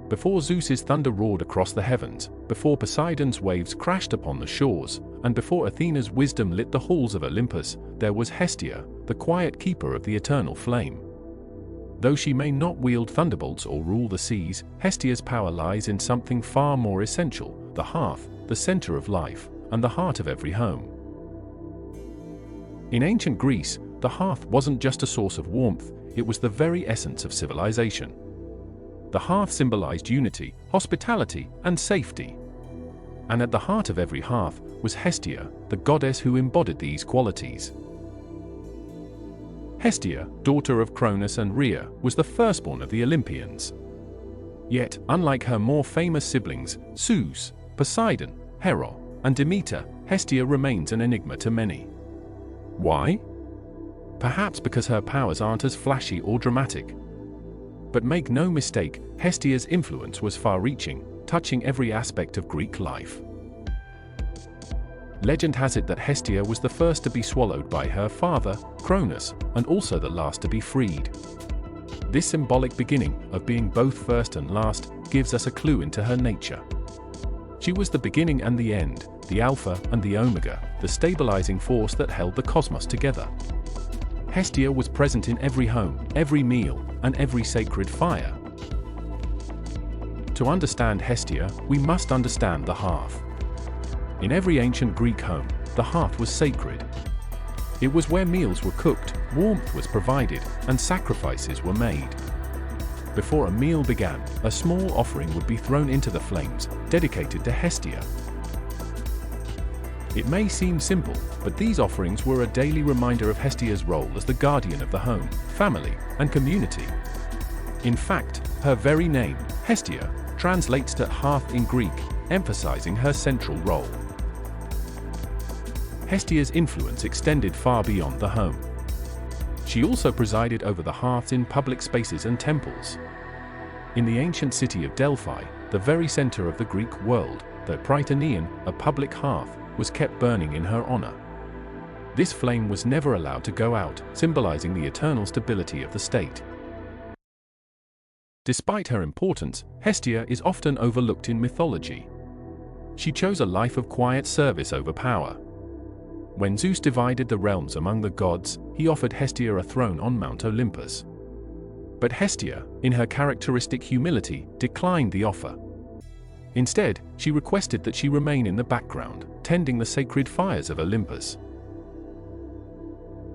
Before Zeus's thunder roared across the heavens, before Poseidon's waves crashed upon the shores, and before Athena's wisdom lit the halls of Olympus, there was Hestia, the quiet keeper of the eternal flame. Though she may not wield thunderbolts or rule the seas, Hestia's power lies in something far more essential: the hearth, the center of life, and the heart of every home. In ancient Greece, the hearth wasn't just a source of warmth, it was the very essence of civilization. The hearth symbolized unity, hospitality, and safety. And at the heart of every hearth was Hestia, the goddess who embodied these qualities. Hestia, daughter of Cronus and Rhea, was the firstborn of the Olympians. Yet, unlike her more famous siblings, Zeus, Poseidon, Hera, and Demeter, Hestia remains an enigma to many. Why? Perhaps because her powers aren't as flashy or dramatic. But make no mistake, Hestia's influence was far-reaching, touching every aspect of Greek life. Legend has it that Hestia was the first to be swallowed by her father, Cronus, and also the last to be freed. This symbolic beginning, of being both first and last, gives us a clue into her nature. She was the beginning and the end, the Alpha and the Omega, the stabilizing force that held the cosmos together. Hestia was present in every home, every meal, and every sacred fire. To understand Hestia, we must understand the hearth. In every ancient Greek home, the hearth was sacred. It was where meals were cooked, warmth was provided, and sacrifices were made. Before a meal began, a small offering would be thrown into the flames, dedicated to Hestia. It may seem simple, but these offerings were a daily reminder of Hestia's role as the guardian of the home, family, and community. In fact, her very name, Hestia, translates to hearth in Greek, emphasizing her central role. Hestia's influence extended far beyond the home. She also presided over the hearths in public spaces and temples. In the ancient city of Delphi, the very center of the Greek world, the Prytaneon, a public hearth, was kept burning in her honor. This flame was never allowed to go out, symbolizing the eternal stability of the state. Despite her importance, Hestia is often overlooked in mythology. She chose a life of quiet service over power. When Zeus divided the realms among the gods, he offered Hestia a throne on Mount Olympus. But Hestia, in her characteristic humility, declined the offer. Instead, she requested that she remain in the background, tending the sacred fires of Olympus.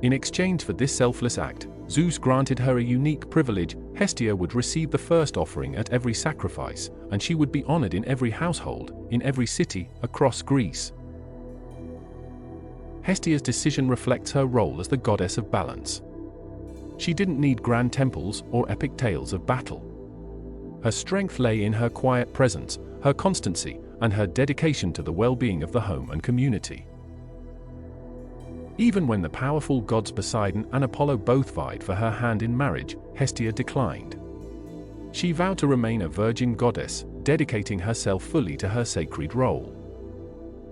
In exchange for this selfless act, Zeus granted her a unique privilege. Hestia would receive the first offering at every sacrifice, and she would be honored in every household, in every city, across Greece. Hestia's decision reflects her role as the goddess of balance. She didn't need grand temples or epic tales of battle. Her strength lay in her quiet presence, her constancy, and her dedication to the well-being of the home and community. Even when the powerful gods Poseidon and Apollo both vied for her hand in marriage, Hestia declined. She vowed to remain a virgin goddess, dedicating herself fully to her sacred role.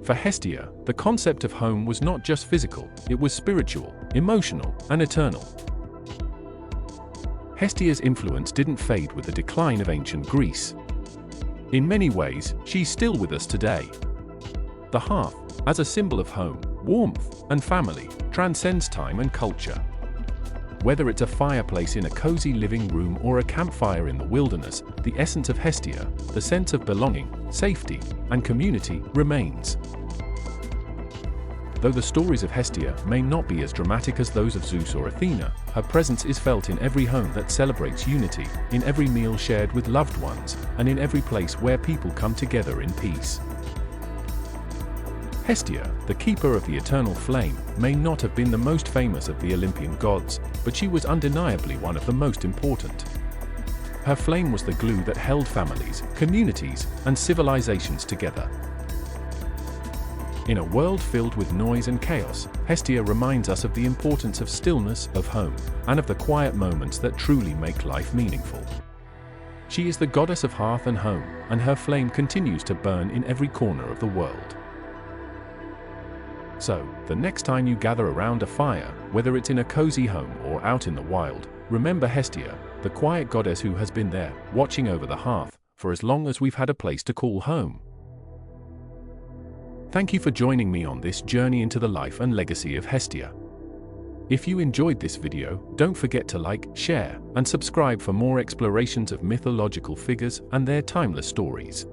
For Hestia, the concept of home was not just physical, it was spiritual, emotional, and eternal. Hestia's influence didn't fade with the decline of ancient Greece. In many ways, she's still with us today. The hearth, as a symbol of home, warmth, and family, transcends time and culture. Whether it's a fireplace in a cozy living room or a campfire in the wilderness, the essence of Hestia, the sense of belonging, safety, and community, remains. Though the stories of Hestia may not be as dramatic as those of Zeus or Athena, her presence is felt in every home that celebrates unity, in every meal shared with loved ones, and in every place where people come together in peace. Hestia, the keeper of the eternal flame, may not have been the most famous of the Olympian gods, but she was undeniably one of the most important. Her flame was the glue that held families, communities, and civilizations together. In a world filled with noise and chaos, Hestia reminds us of the importance of stillness, of home, and of the quiet moments that truly make life meaningful. She is the goddess of hearth and home, and her flame continues to burn in every corner of the world. So, the next time you gather around a fire, whether it's in a cozy home or out in the wild, remember Hestia, the quiet goddess who has been there, watching over the hearth, for as long as we've had a place to call home. Thank you for joining me on this journey into the life and legacy of Hestia. If you enjoyed this video, don't forget to like, share, and subscribe for more explorations of mythological figures and their timeless stories.